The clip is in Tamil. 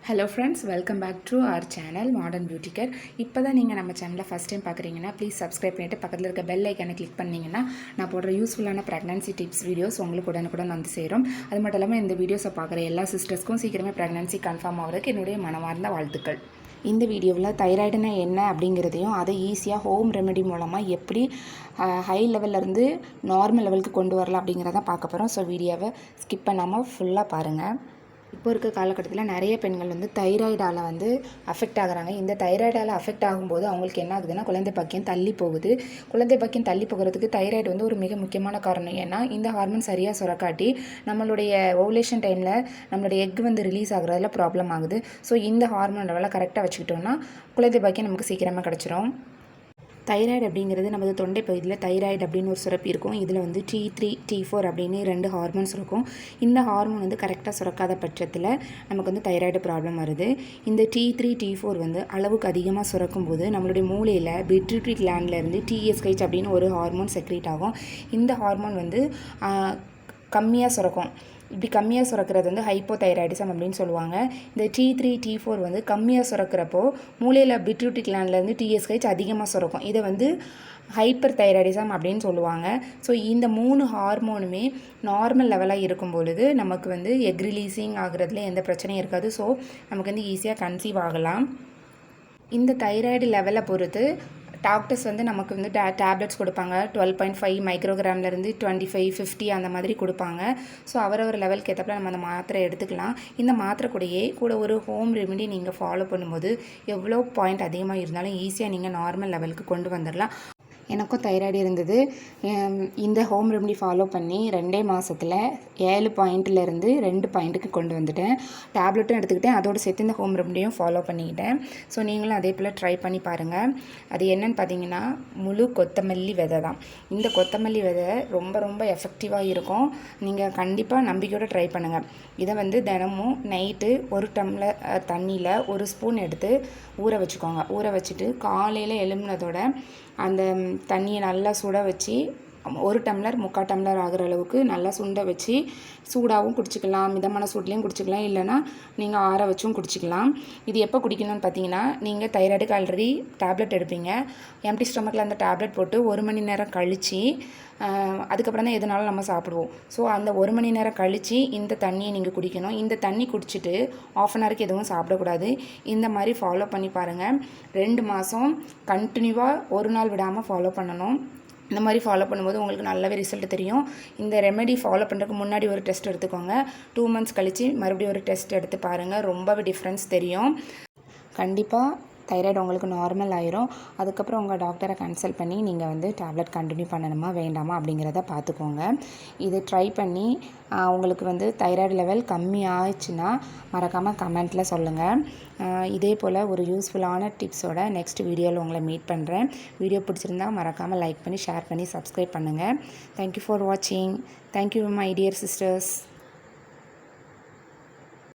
Hello friends, welcome back to our channel modern beauty care. இப்போ தான் நீங்கள் நம்ம சேனலில் ஃபஸ்ட் டைம் பார்க்குறீங்கன்னா ப்ளீஸ் சப்ஸ்கிரைப் பண்ணிவிட்டு பக்கத்தில் இருக்க பெல் ஐக்கானை கிளிக் பண்ணிங்கன்னா நான் போடுற யூஸ்ஃபுல்லான ப்ரெக்னன்சி டிப்ஸ் வீடியோஸ் உங்களுக்கு உடனுக்குடன் வந்து சேரும். அது மட்டும் இல்லாமல் இந்த வீடியோஸை பார்க்குற எல்லா சிஸ்டர்ஸ்க்கும் சீக்கிரமே ப்ரெக்னன்சி கன்ஃபார்ம் ஆகிறதுக்கு என்னுடைய மனமார்ந்த வாழ்த்துக்கள். இந்த வீடியோவில் தைராய்டுனா என்ன அப்படிங்கிறதையும் அதை ஈஸியாக ஹோம் ரெமெடி மூலமாக எப்படி ஹை லெவல்லேருந்து நார்மல் லெவலுக்கு கொண்டு வரலாம் அப்படிங்கிறதான் பார்க்க போகிறோம். ஸோ வீடியோவை ஸ்கிப் பண்ணாமல் ஃபுல்லாக பாருங்கள். இப்போ இருக்க காலகட்டத்தில் நிறைய பெண்கள் தைராய்டால் அஃபெக்ட் ஆகுறாங்க. இந்த தைராய்டால் அஃபெக்ட் ஆகும்போது அவங்களுக்கு என்ன ஆகுதுன்னா குழந்தை பாக்கியம் தள்ளி போகுது. குழந்தை பாக்கியம் தள்ளி போகிறதுக்கு தைராய்டு ஒரு மிக முக்கியமான காரணம். ஏன்னா இந்த ஹார்மோன் சரியாக சுரக்காட்டி நம்மளுடைய ஓவுலேஷன் டைமில் நம்மளுடைய எக் ரிலீஸ் ஆகுறதுல ப்ராப்ளம் ஆகுது. ஸோ இந்த ஹார்மோன் லெவலை கரெக்டாக வச்சுக்கிட்டோம்னா குழந்தை பாக்கியம் நமக்கு சீக்கிரமாக கிடச்சிரும். தைராய்டு அப்படிங்கிறது நமது தொண்டை பகுதியில் தைராய்டு அப்படின்னு ஒரு சுரப்பி இருக்கும். இதில் T3 T4 அப்படின்னு 2 ஹார்மோன்ஸ் இருக்கும். இந்த ஹார்மோன் கரெக்டாக சுரக்காத பட்சத்தில் நமக்கு தைராய்டு ப்ராப்ளம் வருது. இந்த T3 T4 அளவுக்கு அதிகமாக சுரக்கும் போது நம்மளுடைய மூளையில் பிட்யூட்டரி கிளாண்ட்லேருந்து TSH அப்படின்னு ஒரு ஹார்மோன் செக்ரேட் ஆகும். இந்த ஹார்மோன் கம்மியாக சுரக்கும். இப்படி கம்மியாக சுரக்கிறது ஹைப்போதைராய்டிசம் அப்படின்னு சொல்லுவாங்க. இந்த T3 T4 கம்மியாக சுரக்கிறப்போ மூளையில் பிட்யூட்டரி கிளாண்ட்லேருந்து TSH அதிகமாக சுரக்கும். இதை ஹைப்பர் தைராய்டிசம் அப்படின்னு சொல்லுவாங்க. ஸோ இந்த 3 ஹார்மோனுமே நார்மல் லெவலாக இருக்கும் பொழுது நமக்கு எக் ரிலீஸிங் ஆகுறதுல எந்த பிரச்சனையும் இருக்காது. ஸோ நமக்கு ஈஸியாக கன்சீவ் ஆகலாம். இந்த தைராய்டு லெவலை பொறுத்து டாக்டர்ஸ் நமக்கு டேப்லெட்ஸ் கொடுப்பாங்க. 12.5 மைக்ரோகிராம்லேருந்து 25, 50 அந்த மாதிரி கொடுப்பாங்க. ஸோ அவரவர் லெவலுக்கு ஏற்றப்பல நம்ம அந்த மாத்திரை எடுத்துக்கலாம். இந்த மாத்திரை கூட ஒரு ஹோம் ரெமெடி நீங்கள் ஃபாலோ பண்ணும்போது எவ்வளோ பாயிண்ட் அதிகமாக இருந்தாலும் ஈஸியாக நீங்கள் நார்மல் லெவலுக்கு கொண்டு வந்துடலாம். எனக்கும் தைராய்டு இருந்தது. இந்த ஹோம் ரெமெடி ஃபாலோ பண்ணி 2 மாதத்தில் 7 பாயிண்ட்லேருந்து 2 பாயிண்ட்டுக்கு கொண்டு வந்துட்டேன். டேப்லெட்டும் எடுத்துக்கிட்டேன், அதோடு சேர்த்து இந்த ஹோம் ரெமெடியும் ஃபாலோ பண்ணிக்கிட்டேன். ஸோ நீங்களும் அதே போல் ட்ரை பண்ணி பாருங்கள். அது என்னென்னு பார்த்தீங்கன்னா முழு கொத்தமல்லி விதை தான். இந்த கொத்தமல்லி விதை ரொம்ப ரொம்ப எஃபெக்டிவாக இருக்கும். நீங்கள் கண்டிப்பாக நம்பிக்கையோடு ட்ரை பண்ணுங்கள். இதை தினமும் நைட்டு 1 டம்ளர் தண்ணியில் 1 ஸ்பூன் எடுத்து ஊற வச்சுக்கோங்க. ஊற வச்சுட்டு காலையில் எழும்பினதோட அந்த தண்ணியை நல்லா சுட வச்சு 1 டம்ளர் 3/4 டம்ளர் ஆகிற அளவுக்கு நல்லா சுண்ட வச்சு சூடாகவும் குடிச்சிக்கலாம், மிதமான சூட்லேயும் குடிச்சிக்கலாம், இல்லைனா நீங்கள் ஆற வச்சும் குடிச்சிக்கலாம். இது எப்போ குடிக்கணும்னு பார்த்தீங்கன்னா, நீங்கள் தைராய்டுக்கு ஆல்ரெடி டேப்லெட் எடுப்பீங்க. எம்டி ஸ்டொமக்கில் அந்த டேப்லெட் போட்டு 1 மணி நேரம் கழித்து அதுக்கப்புறம் தான் எதுனாலும் நம்ம சாப்பிடுவோம். ஸோ அந்த 1 மணி நேரம் கழித்து இந்த தண்ணியை நீங்கள் குடிக்கணும். இந்த தண்ணி குடிச்சிட்டு ½ அன் ஹவருக்கு எதுவும் சாப்பிடக்கூடாது. இந்த மாதிரி ஃபாலோ பண்ணி பாருங்கள். 2 மாதம் கண்டினியூவாக ஒரு நாள் விடாமல் ஃபாலோ பண்ணணும். இந்த மாதிரி ஃபாலோ பண்ணும்போது உங்களுக்கு நல்லாவே ரிசல்ட் தெரியும். இந்த ரெமெடி ஃபாலோ பண்ணுறதுக்கு முன்னாடி ஒரு டெஸ்ட் எடுத்துக்கோங்க. 2 மந்த்ஸ் கழித்து மறுபடியும் ஒரு டெஸ்ட் எடுத்து பாருங்கள். ரொம்பவே டிஃப்ரென்ஸ் தெரியும். கண்டிப்பாக தைராய்டு உங்களுக்கு நார்மல் ஆயிரும். அதுக்கப்புறம் உங்கள் டாக்டரை கன்சல்ட் பண்ணி நீங்கள் டேப்லெட் கண்டினியூ பண்ணணுமா வேண்டாமா அப்படிங்கிறத பார்த்துக்கோங்க. இதை ட்ரை பண்ணி உங்களுக்கு தைராய்டு லெவல் கம்மி ஆயிடுச்சுன்னா மறக்காமல் கமெண்ட்டில் சொல்லுங்கள். இதே போல் ஒரு யூஸ்ஃபுல்லான டிப்ஸோட நெக்ஸ்ட் வீடியோவில் உங்களை மீட் பண்ணுறேன். வீடியோ பிடிச்சிருந்தா மறக்காமல் லைக் பண்ணி ஷேர் பண்ணி சப்ஸ்கிரைப் பண்ணுங்கள். தேங்க்யூ ஃபார் வாட்சிங். Thank you my dear sisters.